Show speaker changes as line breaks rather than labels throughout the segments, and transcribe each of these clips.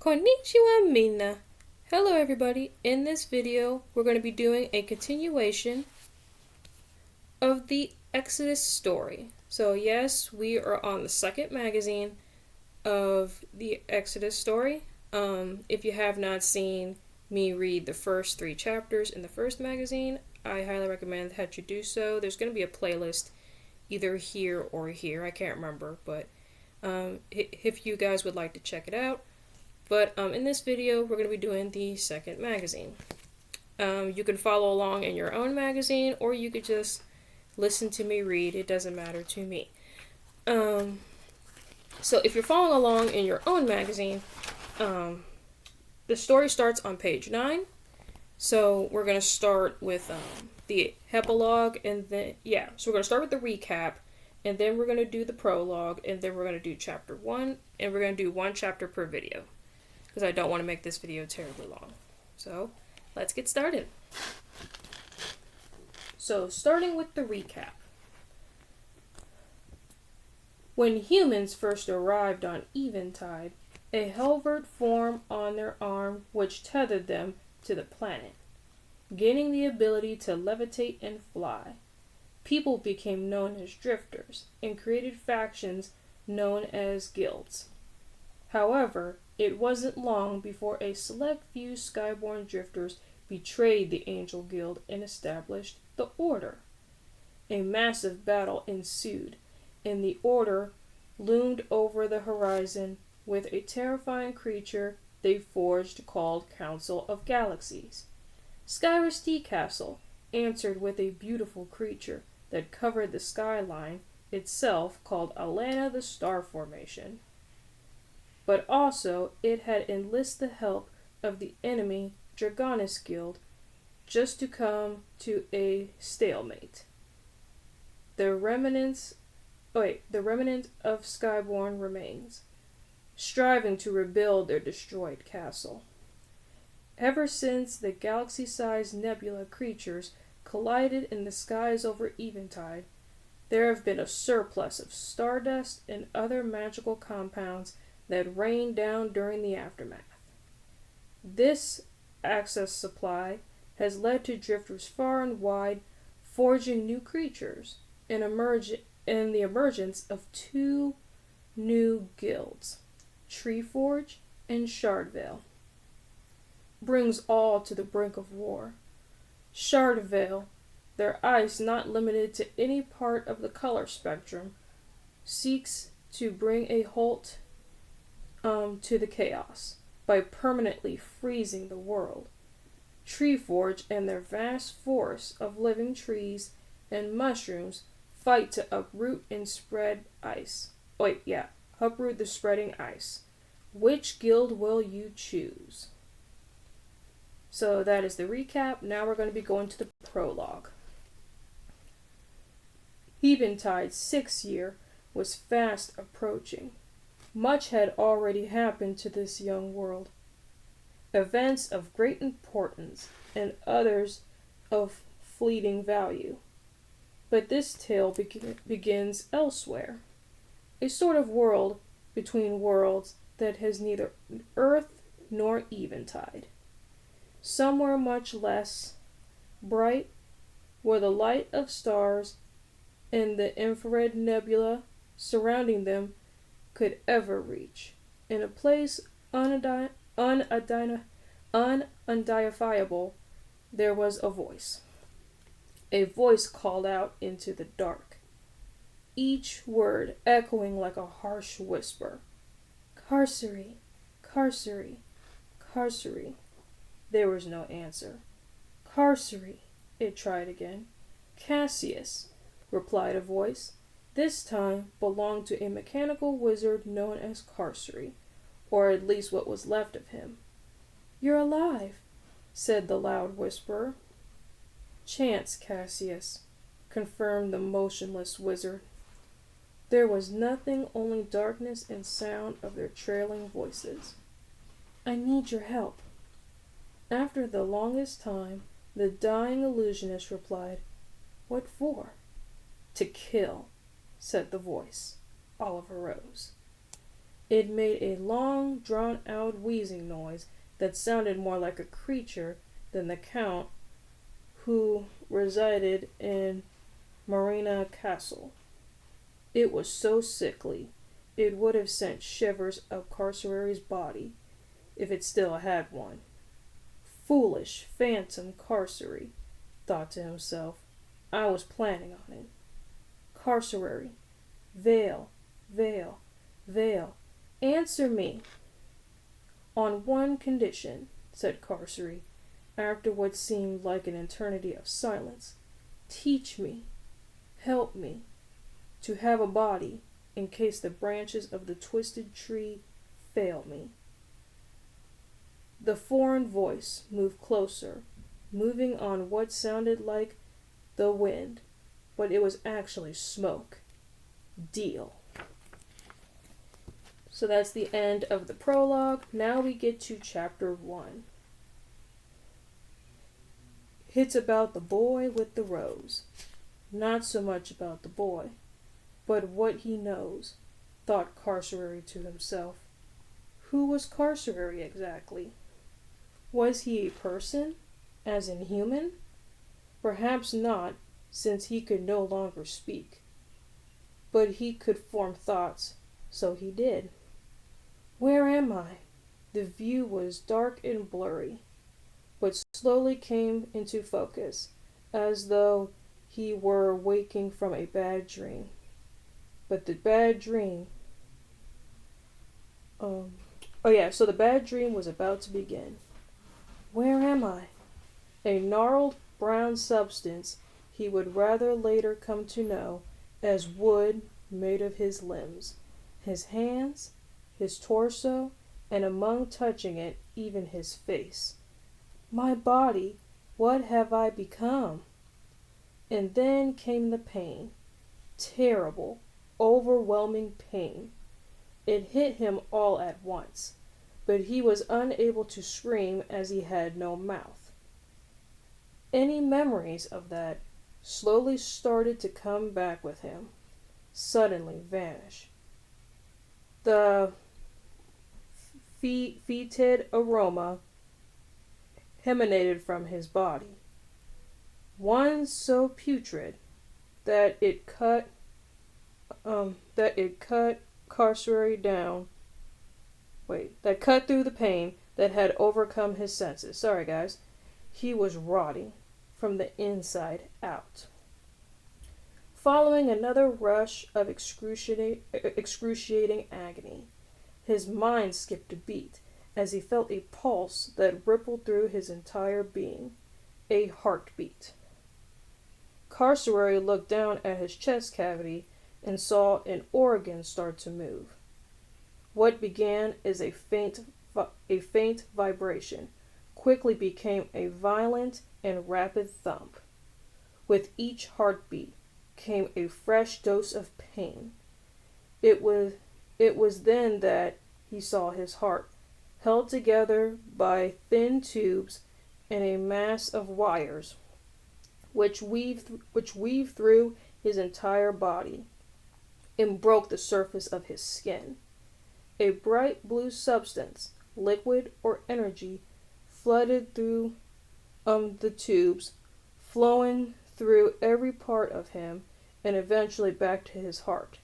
Konnichiwa Mina. Hello everybody. In this video, we're going to be doing a continuation of the Exodus story. So yes, we are on the second magazine of the Exodus story. If you have not seen me read the first 3 chapters in the first magazine, I highly recommend that you do so. There's going to be a playlist either here or here. I can't remember, but if you guys would like to check it out. But in this video, we're going to be doing the second magazine. You can follow along in your own magazine, or you could just listen to me read. It doesn't matter to me. So if you're following along in your own magazine, the story starts on page 9. So we're going to start with the epilogue, and then, so we're going to start with the recap, and then we're going to do the prologue, and then we're going to do chapter 1, and we're going to do 1 chapter per video, because I don't want to make this video terribly long. So, let's get started. So, starting with the recap. When humans first arrived on Eventide, a Helvert formed on their arm which tethered them to the planet, gaining the ability to levitate and fly. People became known as drifters and created factions known as guilds. However, it wasn't long before a select few skyborn drifters betrayed the Angel Guild and established the Order. A massive battle ensued, and the Order loomed over the horizon with a terrifying creature they forged called Council of Galaxies. Skyra's Tea Castle answered with a beautiful creature that covered the skyline itself called Alana the Star Formation. But also it had enlisted the help of the enemy Dragonis Guild just to come to a stalemate. The remnant of Skyborn remains, striving to rebuild their destroyed castle. Ever since the galaxy-sized nebula creatures collided in the skies over Eventide, there have been a surplus of stardust and other magical compounds that rained down during the aftermath. This excess supply has led to drifters far and wide forging new creatures and the emergence of 2 new guilds, Treeforge and Shardvale. Brings all to the brink of war. Shardvale, their ice not limited to any part of the color spectrum, seeks to bring a halt to the chaos by permanently freezing the world. Treeforge and their vast forest of living trees and mushrooms fight to uproot and spread ice. Uproot the spreading ice. Which guild will you choose? So that is the recap. Now we're going to be going to the prologue. Eventide's 6th year was fast approaching. Much had already happened to this young world. Events of great importance and others of fleeting value. But this tale begins elsewhere. A sort of world between worlds that has neither Earth nor Eventide. Somewhere much less bright, where the light of stars and the infrared nebula surrounding them could ever reach. In a place unidentifiable, there was a voice. A voice called out into the dark, each word echoing like a harsh whisper. Carcery, carcery, carcery. There was no answer. Carcery, it tried again. Cassius, replied a voice. This time belonged to a mechanical wizard known as Carcery, or at least what was left of him. You're alive, said the loud whisperer. Chance, Cassius, confirmed the motionless wizard. There was nothing, only darkness and sound of their trailing voices. I need your help. After the longest time, the dying illusionist replied, What for? To kill, said the voice. Oliver rose. It made a long, drawn-out wheezing noise that sounded more like a creature than the Count who resided in Marina Castle. It was so sickly, it would have sent shivers up Carcerery's body, if it still had one. Foolish, phantom Carcery, thought to himself. I was planning on it. Carcerary, Vale, Vale, Vale, answer me. On one condition, said Carcery, after what seemed like an eternity of silence. Teach me, help me, to have a body in case the branches of the twisted tree fail me. The foreign voice moved closer, moving on what sounded like the wind, but it was actually smoke. Deal. So that's the end of the prologue. Now we get to chapter 1. It's about the boy with the rose. Not so much about the boy, but what he knows, thought Carcerary to himself. Who was Carcerary exactly? Was he a person, as in human? Perhaps not, since he could no longer speak. But he could form thoughts, so he did. Where am I? The view was dark and blurry, but slowly came into focus, as though he were waking from a bad dream. But the bad dream... so the bad dream was about to begin. Where am I? A gnarled brown substance he would rather later come to know as wood made of his limbs, his hands, his torso, and among touching it, even his face. My body, what have I become? And then came the pain. Terrible, overwhelming pain. It hit him all at once, but he was unable to scream as he had no mouth. Any memories of that slowly started to come back with him, suddenly vanish. The fetid aroma emanated from his body, one so putrid that it cut Carcerary down. That cut through the pain that had overcome his senses. Sorry, guys. He was rotting from the inside out. Following another rush of excruciating agony, his mind skipped a beat as he felt a pulse that rippled through his entire being, a heartbeat. Carcerary looked down at his chest cavity and saw an organ start to move. What began as a faint vibration quickly became a violent and rapid thump. With each heartbeat came a fresh dose of pain. It was then that he saw his heart, held together by thin tubes and a mass of wires, which weaved through his entire body and broke the surface of his skin. A bright blue substance, liquid or energy, flooded through the tubes, flowing through every part of him and eventually back to his heart.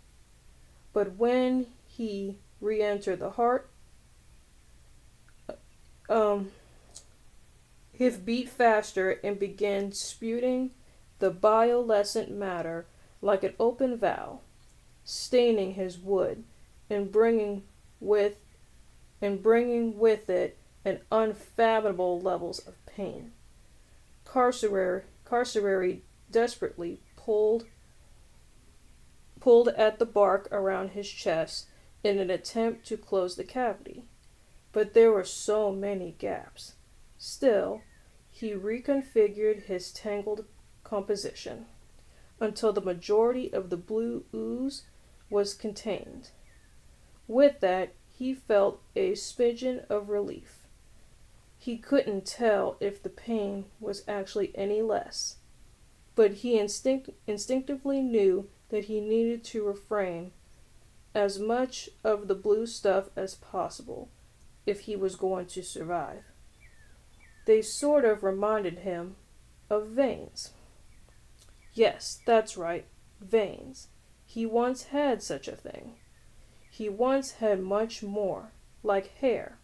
But when he re-entered the heart, he beat faster and began spewing the bioluminescent matter like an open valve, staining his wood and bringing with it an unfathomable levels of pain. Carcerary desperately pulled at the bark around his chest in an attempt to close the cavity, but there were so many gaps. Still, he reconfigured his tangled composition until the majority of the blue ooze was contained. With that, he felt a smidgen of relief. He couldn't tell if the pain was actually any less, but he instinctively knew that he needed to refrain as much of the blue stuff as possible if he was going to survive. They sort of reminded him of veins. Yes, that's right, veins. He once had such a thing. He once had much more, like hair,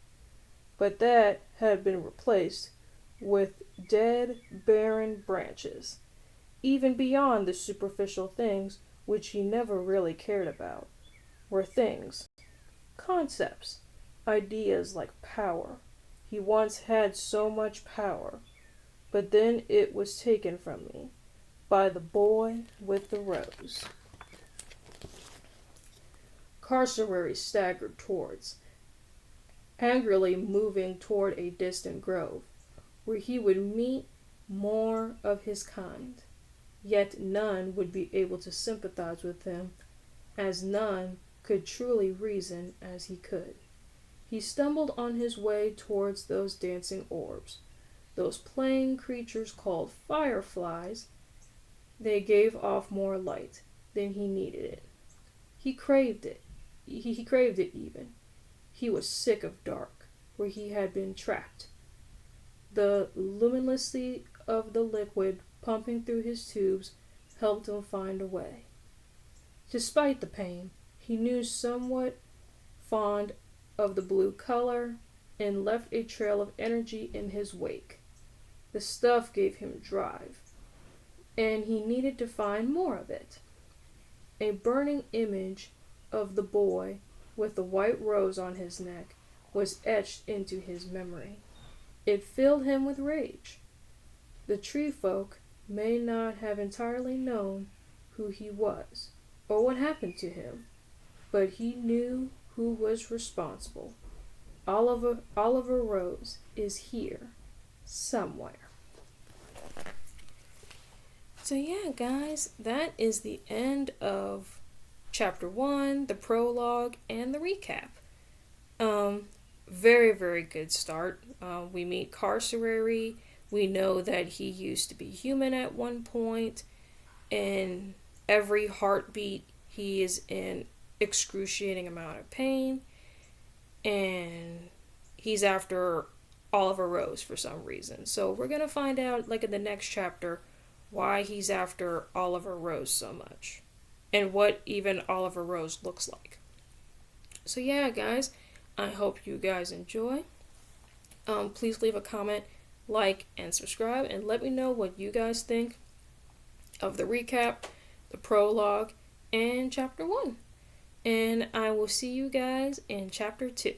but that had been replaced with dead, barren branches, even beyond the superficial things which he never really cared about, were things, concepts, ideas like power. He once had so much power, but then it was taken from me by the boy with the rose. Carcerary staggered towards, angrily moving toward a distant grove, where he would meet more of his kind. Yet none would be able to sympathize with him, as none could truly reason as he could. He stumbled on his way towards those dancing orbs, those playing creatures called fireflies. They gave off more light than he needed it. He craved it. He craved it even. He was sick of dark, where he had been trapped. The luminosity of the liquid pumping through his tubes helped him find a way. Despite the pain, he knew somewhat fond of the blue color and left a trail of energy in his wake. The stuff gave him drive, and he needed to find more of it. A burning image of the boy with the white rose on his neck was etched into his memory. It filled him with rage. The tree folk may not have entirely known who he was or what happened to him, but he knew who was responsible. Oliver Rose is here somewhere. So yeah, guys, that is the end of chapter 1, the prologue, and the recap. Very, very good start. We meet Carcerary. We know that he used to be human at one point. In every heartbeat, he is in excruciating amount of pain. And he's after Oliver Rose for some reason. So we're going to find out, like in the next chapter, why he's after Oliver Rose so much. And what even Oliver Rose looks like. So yeah, guys, I hope you guys enjoy. Please leave a comment, like, and subscribe, and let me know what you guys think of the recap, the prologue, and chapter 1. And I will see you guys in chapter 2.